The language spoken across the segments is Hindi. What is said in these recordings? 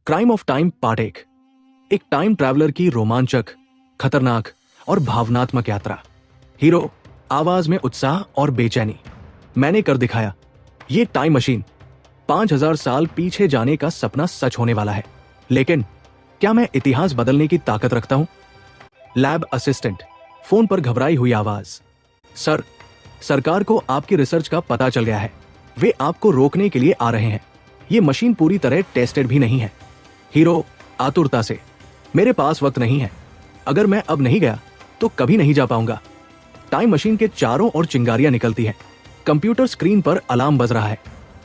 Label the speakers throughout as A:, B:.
A: क्राइम ऑफ टाइम पार्ट एक टाइम ट्रैवलर की रोमांचक, खतरनाक और भावनात्मक यात्रा। हीरो, आवाज में उत्साह और बेचैनी। मैंने कर दिखाया। ये टाइम मशीन 5000 साल पीछे जाने का सपना सच होने वाला है। लेकिन क्या मैं इतिहास बदलने की ताकत रखता हूं? लैब असिस्टेंट, फोन पर घबराई हुई आवाज। सर, सरकार को आपकी रिसर्च का पता चल गया है। वे आपको रोकने के लिए आ रहे हैं। ये मशीन पूरी तरह टेस्टेड भी नहीं है। हीरो, आतुरता से, मेरे पास वक्त नहीं है। अगर मैं अब नहीं गया तो कभी नहीं जा पाऊंगा। टाइम मशीन के चारों ओर चिंगारियां निकलती हैं। कंप्यूटर स्क्रीन पर अलार्म बज रहा है।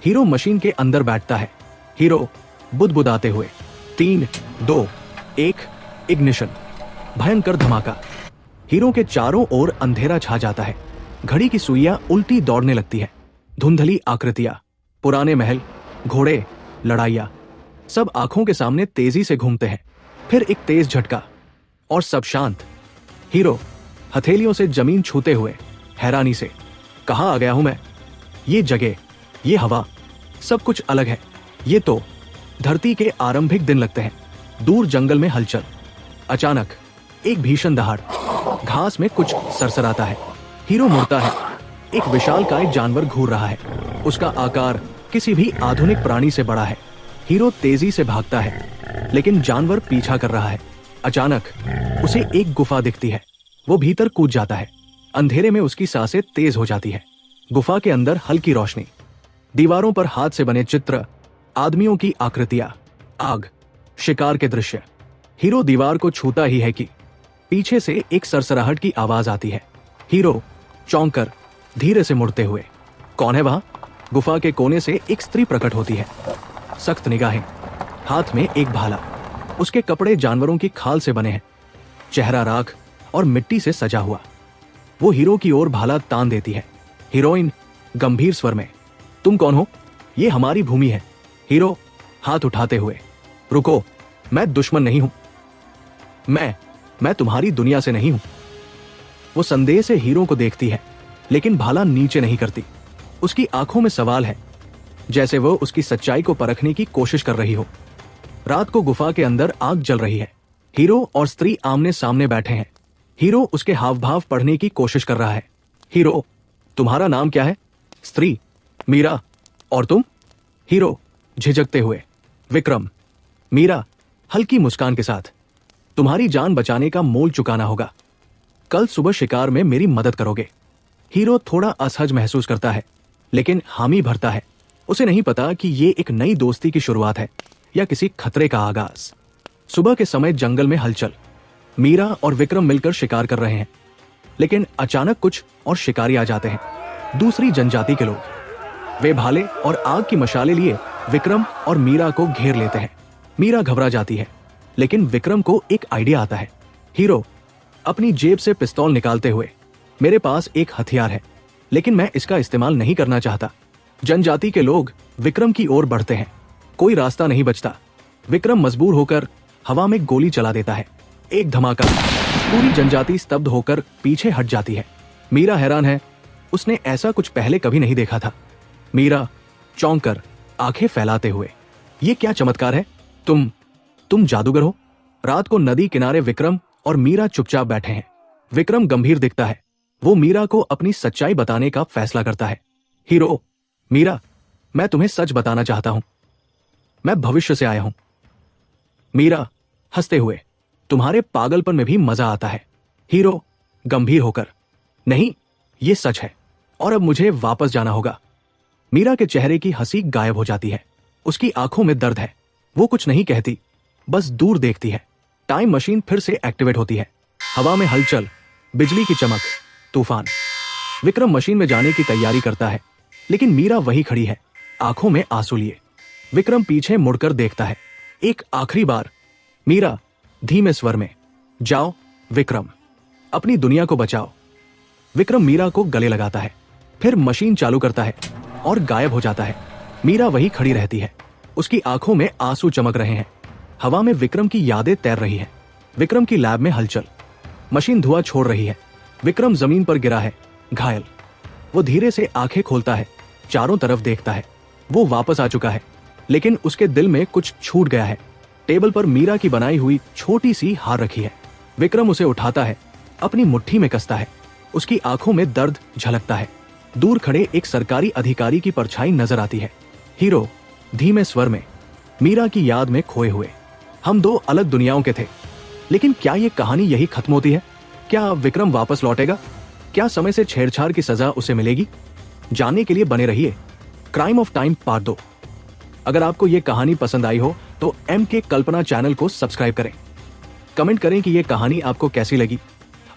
A: हीरो मशीन के अंदर बैठता है। हीरो बुदबुदाते हुए। 3, 2, 1, इग्निशन। भयंकर धमाका। हीरो के चारों ओर अंधेरा छा जाता है। घड़ी की सुइयां उल्टी दौड़ने लगती है। धुंधली आकृतियां, पुराने महल, घोड़े, लड़ाइयां, सब आंखों के सामने तेजी से घूमते हैं। फिर एक तेज झटका और सब शांत। हीरो हथेलियों से जमीन छूते हुए हैरानी से, कहां आ गया हूं मैं? ये जगह, ये हवा, सब कुछ अलग है। ये तो धरती के आरंभिक दिन लगते हैं। दूर जंगल में हलचल। अचानक एक भीषण दहाड़। घास में कुछ सरसराता है। हीरो मुड़ता है। एक विशालकाय जानवर घूर रहा है। उसका आकार किसी भी आधुनिक प्राणी से बड़ा है। हीरो तेजी से भागता है, लेकिन जानवर पीछा कर रहा है। अचानक उसे एक गुफा दिखती है। वो भीतर कूद जाता है। अंधेरे में उसकी सांसें तेज हो जाती है। गुफा के अंदर हल्की रोशनी, दीवारों पर हाथ से बने चित्र, आदमियों की आकृतियां, आग, शिकार के दृश्य। हीरो दीवार को छूता ही है कि पीछे से एक सरसराहट की आवाज आती है। हीरो चौंक कर धीरे से मुड़ते हुए, कौन है वहां? गुफा के कोने से एक स्त्री प्रकट होती है। सख्त निगाहें, हाथ में एक भाला। उसके कपड़े जानवरों की खाल से बने हैं। चेहरा राख और मिट्टी से सजा हुआ। वो हीरो की ओर भाला तान देती है। हीरोइन गंभीर स्वर में, तुम कौन हो? ये हमारी भूमि है। हीरो हाथ उठाते हुए, रुको, मैं दुश्मन नहीं हूं। मैं तुम्हारी दुनिया से नहीं हूं। वो संदेह से हीरो को देखती है, लेकिन भाला नीचे नहीं करती। उसकी आंखों में सवाल है, जैसे वो उसकी सच्चाई को परखने की कोशिश कर रही हो। रात को गुफा के अंदर आग जल रही है। हीरो और स्त्री आमने सामने बैठे हैं। हीरो उसके हाव भाव पढ़ने की कोशिश कर रहा है। हीरो, तुम्हारा नाम क्या है? स्त्री, मीरा। और तुम? हीरो झिझकते हुए, विक्रम। मीरा हल्की मुस्कान के साथ, तुम्हारी जान बचाने का मोल चुकाना होगा। कल सुबह शिकार में मेरी मदद करोगे। हीरो थोड़ा असहज महसूस करता है, लेकिन हामी भरता है। उसे नहीं पता कि ये एक नई दोस्ती की शुरुआत है या किसी खतरे का आगाज। सुबह के समय जंगल में हलचल। मीरा और विक्रम मिलकर शिकार कर रहे हैं, लेकिन अचानक कुछ और शिकारी आ जाते हैं। दूसरी जनजाति के लोग। वे भाले और आग की मशाले लिए विक्रम और मीरा को घेर लेते हैं। मीरा घबरा जाती है, लेकिन विक्रम को एक आइडिया आता है। हीरो अपनी जेब से पिस्तौल निकालते हुए, मेरे पास एक हथियार है, लेकिन मैं इसका इस्तेमाल नहीं करना चाहता। जनजाति के लोग विक्रम की ओर बढ़ते हैं। कोई रास्ता नहीं बचता। विक्रम मजबूर होकर हवा में गोली चला देता है। एक धमाका। पूरी जनजाति स्तब्ध होकर पीछे हट जाती है। मीरा हैरान है। उसने ऐसा कुछ पहले कभी नहीं देखा था। मीरा चौंक कर आंखें फैलाते हुए, ये क्या चमत्कार है? तुम जादूगर हो? रात को नदी किनारे विक्रम और मीरा चुपचाप बैठे हैं। विक्रम गंभीर दिखता है। वो मीरा को अपनी सच्चाई बताने का फैसला करता है। हीरो, मीरा, मैं तुम्हें सच बताना चाहता हूं। मैं भविष्य से आया हूं। मीरा हंसते हुए, तुम्हारे पागलपन में भी मजा आता है। हीरो गंभीर होकर, नहीं, ये सच है और अब मुझे वापस जाना होगा। मीरा के चेहरे की हंसी गायब हो जाती है। उसकी आंखों में दर्द है। वो कुछ नहीं कहती, बस दूर देखती है। टाइम मशीन फिर से एक्टिवेट होती है। हवा में हलचल, बिजली की चमक, तूफान। विक्रम मशीन में जाने की तैयारी करता है, लेकिन मीरा वही खड़ी है, आंखों में आंसू लिए। विक्रम पीछे मुड़कर देखता है। एक आखिरी बार। मीरा धीमे स्वर में, जाओ विक्रम, अपनी दुनिया को बचाओ। विक्रम मीरा को गले लगाता है, फिर मशीन चालू करता है और गायब हो जाता है। मीरा वही खड़ी रहती है। उसकी आंखों में आंसू चमक रहे हैं। हवा में विक्रम की यादें तैर रही हैं। विक्रम की लैब में हलचल। मशीन धुआं छोड़ रही है। विक्रम जमीन पर गिरा है, घायल। वो धीरे से आंखें खोलता है, चारों तरफ देखता है। वो वापस आ चुका है, लेकिन उसके दिल में कुछ छूट गया है। टेबल पर मीरा की बनाई हुई छोटी सी हार रखी है। विक्रम उसे उठाता है, अपनी मुट्ठी में कसता है। उसकी आंखों में दर्द झलकता है। दूर खड़े एक सरकारी अधिकारी की परछाई नजर आती है। हीरो धीमे स्वर में, मीरा की याद में खोए हुए। हम दो अलग दुनियाओं के थे, लेकिन क्या ये कहानी यही खत्म होती है? क्या विक्रम वापस लौटेगा? क्या समय से छेड़छाड़ की सजा उसे मिलेगी? जानने के लिए बने रहिए क्राइम ऑफ टाइम पार्ट 2। अगर आपको ये कहानी पसंद आई हो तो MK कल्पना चैनल को सब्सक्राइब करें। कमेंट करें कि ये कहानी आपको कैसी लगी,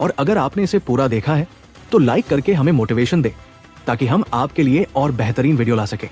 A: और अगर आपने इसे पूरा देखा है तो लाइक करके हमें मोटिवेशन दें, ताकि हम आपके लिए और बेहतरीन वीडियो ला सकें।